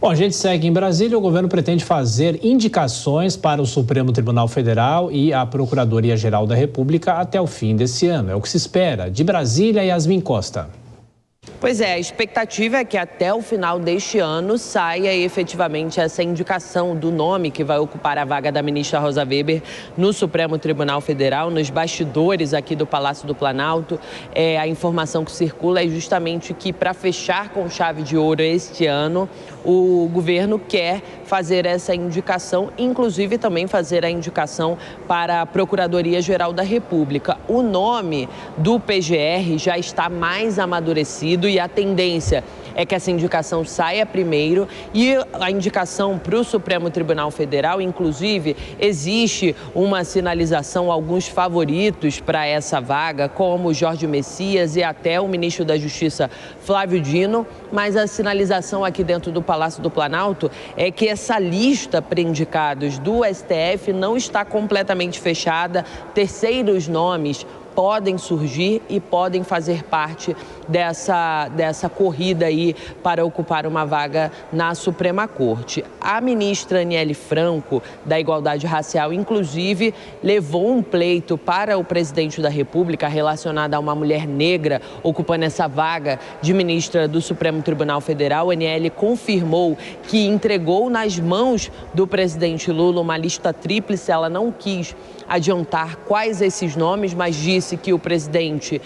Bom, a gente segue em Brasília. O governo pretende fazer indicações para o Supremo Tribunal Federal e a Procuradoria-Geral da República até o fim desse ano. É o que se espera. De Brasília, Yasmin Costa. Pois é, a expectativa é que até o final deste ano saia efetivamente essa indicação do nome que vai ocupar a vaga da ministra Rosa Weber no Supremo Tribunal Federal. Nos bastidores aqui do Palácio do Planalto, a informação que circula é justamente que, para fechar com chave de ouro este ano, o governo quer fazer essa indicação, inclusive também fazer a indicação para a Procuradoria-Geral da República. O nome do PGR já está mais amadurecido e a tendência é que essa indicação saia primeiro e a indicação para o Supremo Tribunal Federal, inclusive, existe uma sinalização, alguns favoritos para essa vaga, como Jorge Messias e até o ministro da Justiça, Flávio Dino, mas a sinalização aqui dentro do Palácio do Planalto é que essa lista para indicados do STF não está completamente fechada, terceiros nomes podem surgir e podem fazer parte dessa corrida aí para ocupar uma vaga na Suprema Corte. A ministra Aniele Franco, da Igualdade Racial, inclusive, levou um pleito para o presidente da República relacionado a uma mulher negra ocupando essa vaga de ministra do Supremo Tribunal Federal. A Aniele confirmou que entregou nas mãos do presidente Lula uma lista tríplice. Ela não quis adiantar quais esses nomes, mas disse que o presidente,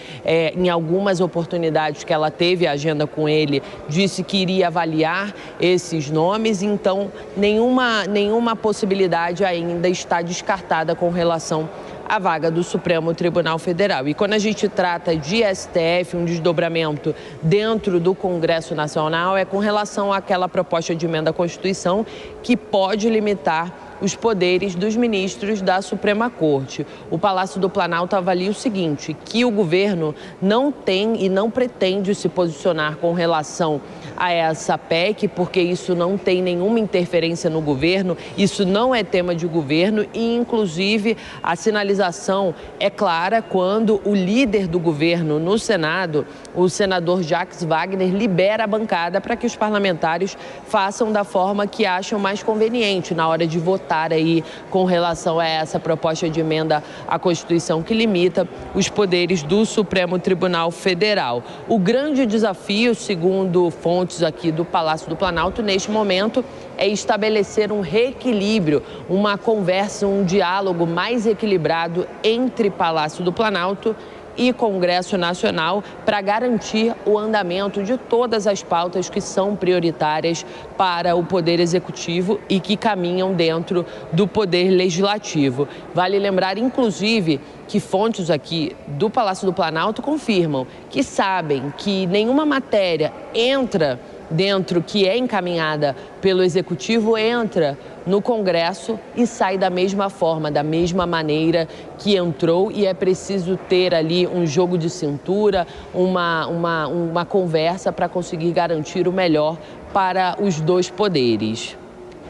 em algumas oportunidades que ela teve a agenda com ele, disse que iria avaliar esses nomes. Então, nenhuma possibilidade ainda está descartada com relação à vaga do Supremo Tribunal Federal. E quando a gente trata de STF, um desdobramento dentro do Congresso Nacional, é com relação àquela proposta de emenda à Constituição que pode limitar os poderes dos ministros da Suprema Corte. O Palácio do Planalto avalia o seguinte, que o governo não tem e não pretende se posicionar com relação a essa PEC, porque isso não tem nenhuma interferência no governo, isso não é tema de governo e, inclusive, a sinalização é clara quando o líder do governo no Senado, o senador Jacques Wagner, libera a bancada para que os parlamentares façam da forma que acham mais conveniente na hora de votar aí com relação a essa proposta de emenda à Constituição que limita os poderes do Supremo Tribunal Federal. O grande desafio, segundo fontes aqui do Palácio do Planalto, neste momento, é estabelecer um reequilíbrio, uma conversa, um diálogo mais equilibrado entre Palácio do Planalto e Congresso Nacional para garantir o andamento de todas as pautas que são prioritárias para o Poder Executivo e que caminham dentro do Poder Legislativo. Vale lembrar, inclusive, que fontes aqui do Palácio do Planalto confirmam que sabem que nenhuma matéria entra dentro que é encaminhada pelo Executivo, entra no Congresso e sai da mesma forma, da mesma maneira que entrou, e é preciso ter ali um jogo de cintura, uma conversa para conseguir garantir o melhor para os dois poderes.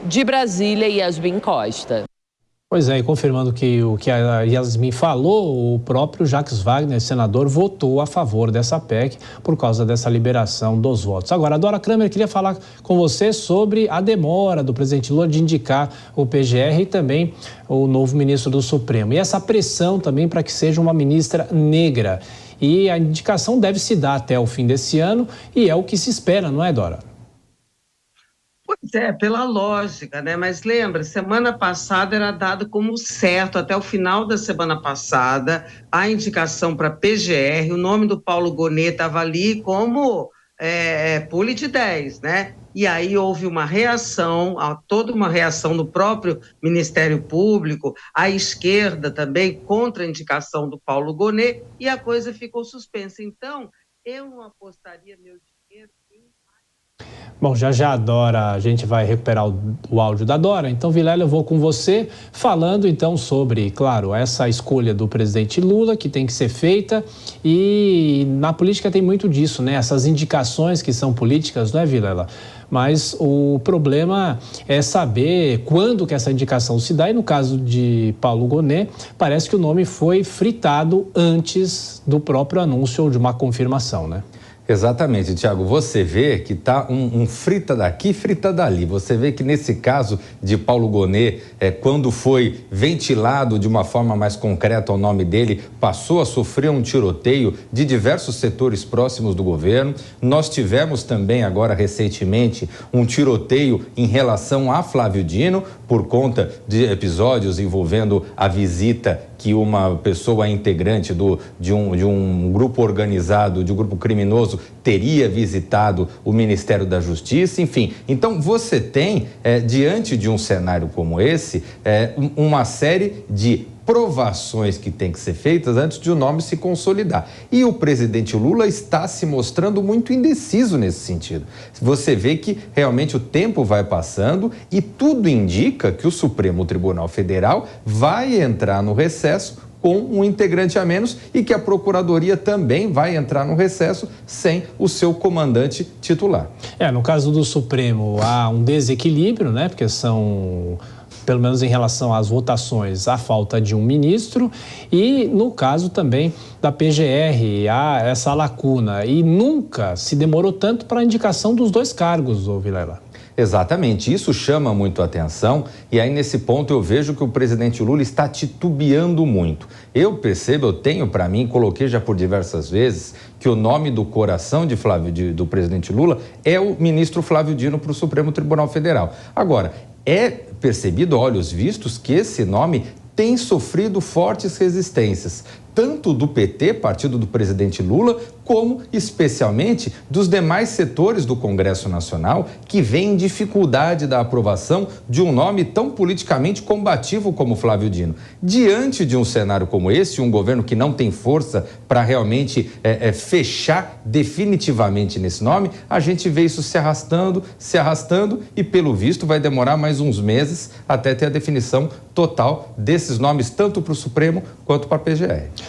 De Brasília, Yasmin Costa. Pois é, e confirmando que o que a Yasmin falou, o próprio Jacques Wagner, senador, votou a favor dessa PEC por causa dessa liberação dos votos. Agora, a Dora Kramer queria falar com você sobre a demora do presidente Lula de indicar o PGR e também o novo ministro do Supremo. E essa pressão também para que seja uma ministra negra. E a indicação deve se dar até o fim desse ano e é o que se espera, não é, Dora? Pois é, pela lógica, né? Mas lembra, semana passada era dado como certo, até o final da semana passada, a indicação para PGR, o nome do Paulo Gonet estava ali como pule de 10, né? E aí houve uma reação, toda uma reação do próprio Ministério Público, a esquerda também, contra a indicação do Paulo Gonet, e a coisa ficou suspensa. Então, eu não apostaria meu dinheiro em... Bom, já a Dora, a gente vai recuperar o áudio da Dora. Então, Vilela, eu vou com você falando então sobre, claro, essa escolha do presidente Lula que tem que ser feita, e na política tem muito disso, né? Essas indicações que são políticas, não é, Vilela? Mas o problema é saber quando que essa indicação se dá, e no caso de Paulo Gonet, parece que o nome foi fritado antes do próprio anúncio ou de uma confirmação, né? Exatamente, Tiago. Você vê que está um frita daqui, frita dali. Você vê que nesse caso de Paulo Gonet, quando foi ventilado de uma forma mais concreta o nome dele, passou a sofrer um tiroteio de diversos setores próximos do governo. Nós tivemos também agora recentemente um tiroteio em relação a Flávio Dino, por conta de episódios envolvendo a visita que uma pessoa integrante de um grupo organizado, de um grupo criminoso, teria visitado o Ministério da Justiça, enfim. Então, você tem, diante de um cenário como esse, uma série de provações que têm que ser feitas antes de o nome se consolidar. E o presidente Lula está se mostrando muito indeciso nesse sentido. Você vê que realmente o tempo vai passando e tudo indica que o Supremo Tribunal Federal vai entrar no recesso com um integrante a menos e que a Procuradoria também vai entrar no recesso sem o seu comandante titular. No caso do Supremo, há um desequilíbrio, né? Porque são, pelo menos em relação às votações, a falta de um ministro, e no caso também da PGR, há essa lacuna, e nunca se demorou tanto para a indicação dos 2 cargos, Vilela. Exatamente, isso chama muito a atenção e aí nesse ponto eu vejo que o presidente Lula está titubeando muito. Eu percebo, eu tenho para mim, coloquei já por diversas vezes, que o nome do coração do presidente Lula é o ministro Flávio Dino para o Supremo Tribunal Federal. Agora, é percebido, a olhos vistos, que esse nome tem sofrido fortes resistências, tanto do PT, partido do presidente Lula, como especialmente dos demais setores do Congresso Nacional, que veem dificuldade da aprovação de um nome tão politicamente combativo como Flávio Dino. Diante de um cenário como esse, um governo que não tem força para realmente fechar definitivamente nesse nome, a gente vê isso se arrastando e, pelo visto, vai demorar mais uns meses até ter a definição total desses nomes, tanto para o Supremo quanto para a PGR.